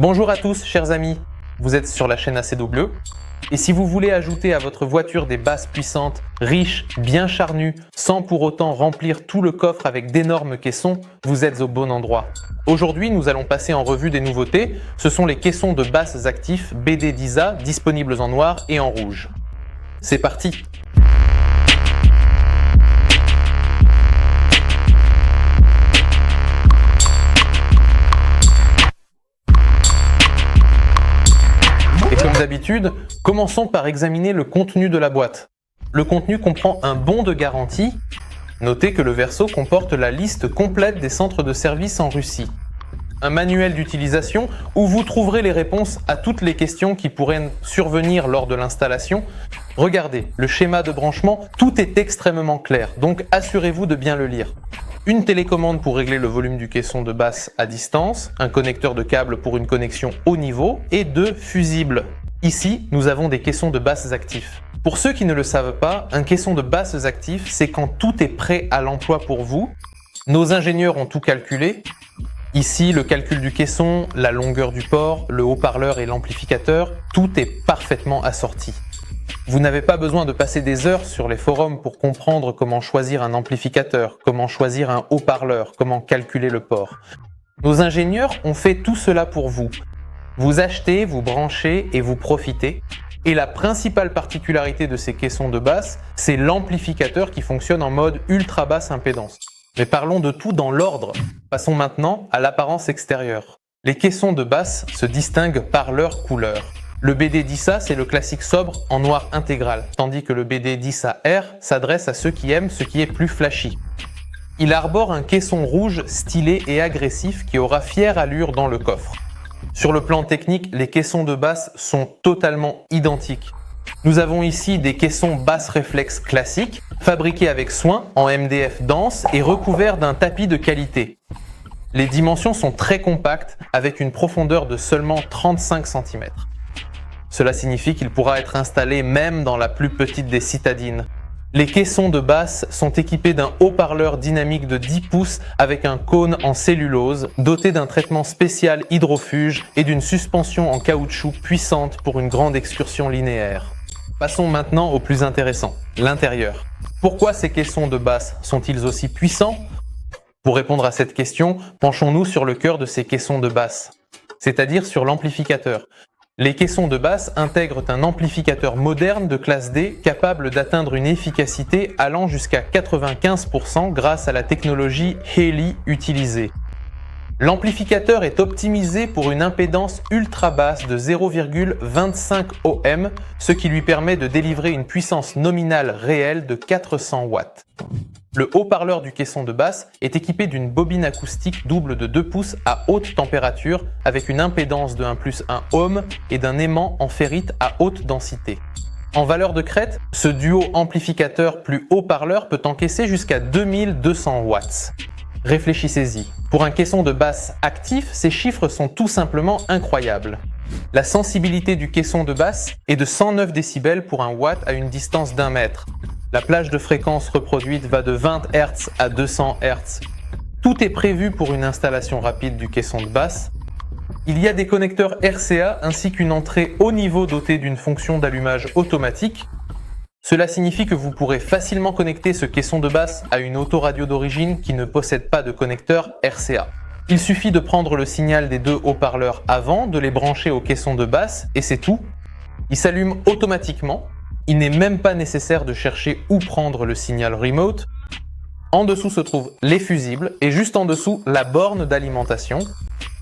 Bonjour à tous chers amis, vous êtes sur la chaîne ACW et si vous voulez ajouter à votre voiture des basses puissantes, riches, bien charnues, sans pour autant remplir tout le coffre avec d'énormes caissons, vous êtes au bon endroit. Aujourd'hui, nous allons passer en revue des nouveautés, ce sont les caissons de basses actifs BD10A disponibles en noir et en rouge. C'est parti! Et comme d'habitude, commençons par examiner le contenu de la boîte. Le contenu comprend un bon de garantie. Notez que le verso comporte la liste complète des centres de service en Russie. Un manuel d'utilisation où vous trouverez les réponses à toutes les questions qui pourraient survenir lors de l'installation. Regardez, le schéma de branchement, tout est extrêmement clair, donc assurez-vous de bien le lire. Une télécommande pour régler le volume du caisson de basse à distance, un connecteur de câble pour une connexion haut niveau et deux fusibles. Ici, nous avons des caissons de basses actifs. Pour ceux qui ne le savent pas, un caisson de basses actifs, c'est quand tout est prêt à l'emploi pour vous. Nos ingénieurs ont tout calculé. Ici, le calcul du caisson, la longueur du port, le haut-parleur et l'amplificateur, tout est parfaitement assorti. Vous n'avez pas besoin de passer des heures sur les forums pour comprendre comment choisir un amplificateur, comment choisir un haut-parleur, comment calculer le port. Nos ingénieurs ont fait tout cela pour vous. Vous achetez, vous branchez et vous profitez. Et la principale particularité de ces caissons de basse, c'est l'amplificateur qui fonctionne en mode ultra basse impédance. Mais parlons de tout dans l'ordre. Passons maintenant à l'apparence extérieure. Les caissons de basse se distinguent par leur couleur. Le BD10A, c'est le classique sobre en noir intégral, tandis que le BD10AR s'adresse à ceux qui aiment ce qui est plus flashy. Il arbore un caisson rouge stylé et agressif qui aura fière allure dans le coffre. Sur le plan technique, les caissons de basse sont totalement identiques. Nous avons ici des caissons basse réflexe classiques, fabriqués avec soin en MDF dense et recouverts d'un tapis de qualité. Les dimensions sont très compactes avec une profondeur de seulement 35 cm. Cela signifie qu'il pourra être installé même dans la plus petite des citadines. Les caissons de basse sont équipés d'un haut-parleur dynamique de 10 pouces avec un cône en cellulose, doté d'un traitement spécial hydrofuge et d'une suspension en caoutchouc puissante pour une grande excursion linéaire. Passons maintenant au plus intéressant, l'intérieur. Pourquoi ces caissons de basse sont-ils aussi puissants? Pour répondre à cette question, penchons-nous sur le cœur de ces caissons de basse, c'est-à-dire sur l'amplificateur. Les caissons de basse intègrent un amplificateur moderne de classe D capable d'atteindre une efficacité allant jusqu'à 95% grâce à la technologie HELI utilisée. L'amplificateur est optimisé pour une impédance ultra basse de 0,25 ohm, ce qui lui permet de délivrer une puissance nominale réelle de 400 watts. Le haut-parleur du caisson de basse est équipé d'une bobine acoustique double de 2 pouces à haute température avec une impédance de 1+1 ohm et d'un aimant en ferrite à haute densité. En valeur de crête, ce duo amplificateur plus haut-parleur peut encaisser jusqu'à 2200 watts. Réfléchissez-y. Pour un caisson de basse actif, ces chiffres sont tout simplement incroyables. La sensibilité du caisson de basse est de 109 décibels pour un watt à une distance d'1 mètre. La plage de fréquence reproduite va de 20 Hz à 200 Hz. Tout est prévu pour une installation rapide du caisson de basse. Il y a des connecteurs RCA ainsi qu'une entrée haut niveau dotée d'une fonction d'allumage automatique. Cela signifie que vous pourrez facilement connecter ce caisson de basse à une autoradio d'origine qui ne possède pas de connecteur RCA. Il suffit de prendre le signal des deux haut-parleurs avant, de les brancher au caisson de basse et c'est tout. Il s'allume automatiquement. Il n'est même pas nécessaire de chercher où prendre le signal remote. En dessous se trouvent les fusibles et juste en dessous la borne d'alimentation.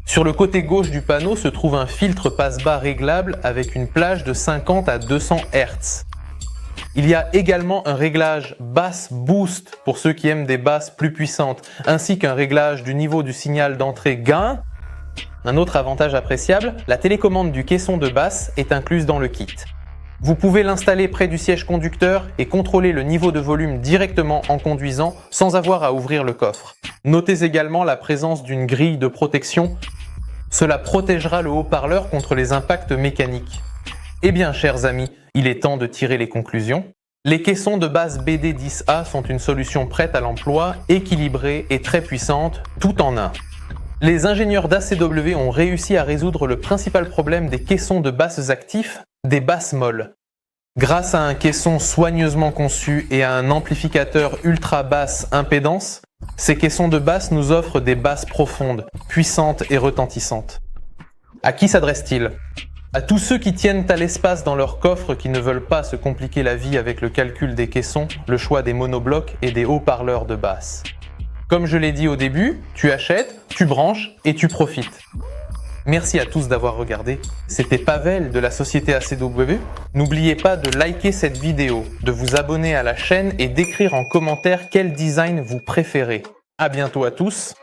Sur le côté gauche du panneau se trouve un filtre passe-bas réglable avec une plage de 50 à 200 Hz. Il y a également un réglage basse boost pour ceux qui aiment des basses plus puissantes, ainsi qu'un réglage du niveau du signal d'entrée gain. Un autre avantage appréciable, la télécommande du caisson de basse est incluse dans le kit. Vous pouvez l'installer près du siège conducteur et contrôler le niveau de volume directement en conduisant sans avoir à ouvrir le coffre. Notez également la présence d'une grille de protection. Cela protégera le haut-parleur contre les impacts mécaniques. Eh bien, chers amis, il est temps de tirer les conclusions. Les caissons de basse BD10A sont une solution prête à l'emploi, équilibrée et très puissante, tout en un. Les ingénieurs d'ACW ont réussi à résoudre le principal problème des caissons de basses actifs, des basses molles. Grâce à un caisson soigneusement conçu et à un amplificateur ultra basse impédance, ces caissons de basses nous offrent des basses profondes, puissantes et retentissantes. À qui s'adresse-t-il ? À tous ceux qui tiennent à l'espace dans leur coffre qui ne veulent pas se compliquer la vie avec le calcul des caissons, le choix des monoblocs et des haut-parleurs de basse. Comme je l'ai dit au début, tu achètes, tu branches et tu profites. Merci à tous d'avoir regardé. C'était Pavel de la société ACW. N'oubliez pas de liker cette vidéo, de vous abonner à la chaîne et d'écrire en commentaire quel design vous préférez. À bientôt à tous.